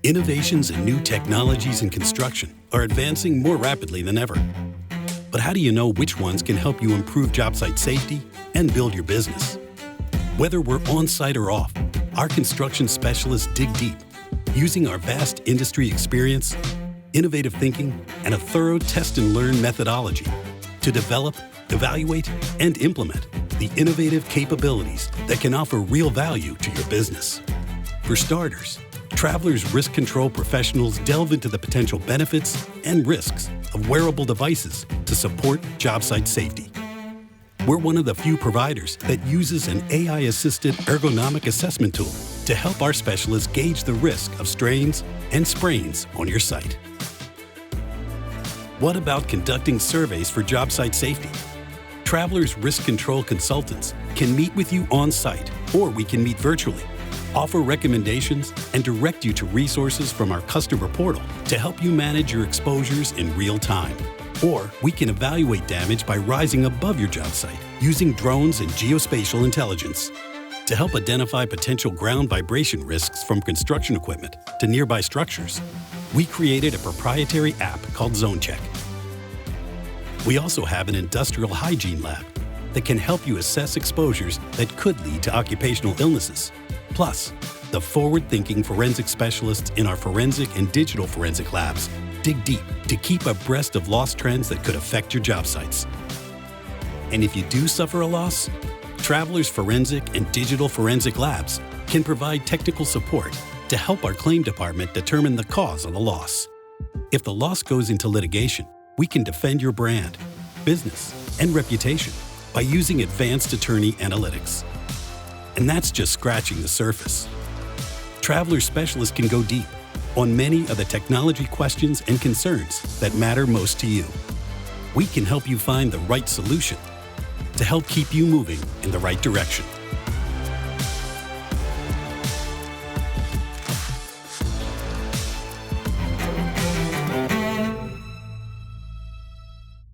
Innovations and new technologies in construction are advancing more rapidly than ever. But how do you know which ones can help you improve job site safety and build your business? Whether we're on-site or off, our construction specialists dig deep, using our vast industry experience, innovative thinking, and a thorough test-and-learn methodology to develop, evaluate, and implement the innovative capabilities that can offer real value to your business. For starters, Travelers risk control professionals delve into the potential benefits and risks of wearable devices to support job site safety. We're one of the few providers that uses an AI-assisted ergonomic assessment tool to help our specialists gauge the risk of strains and sprains on your site. What about conducting surveys for job site safety? Travelers risk control consultants can meet with you on site, or we can meet virtually, offer recommendations, and direct you to resources from our customer portal to help you manage your exposures in real time. Or we can evaluate damage by rising above your job site using drones and geospatial intelligence to help identify potential ground vibration risks from construction equipment to nearby structures. We created a proprietary app called ZoneCheck. We also have an industrial hygiene lab that can help you assess exposures that could lead to occupational illnesses. Plus, the forward-thinking forensic specialists in our forensic and digital forensic labs dig deep to keep abreast of loss trends that could affect your job sites. And if you do suffer a loss, Travelers' forensic and digital forensic labs can provide technical support to help our claim department determine the cause of the loss. If the loss goes into litigation, we can defend your brand, business, and reputation by using advanced attorney analytics. And that's just scratching the surface. Travelers specialists can go deep on many of the technology questions and concerns that matter most to you. We can help you find the right solution to help keep you moving in the right direction.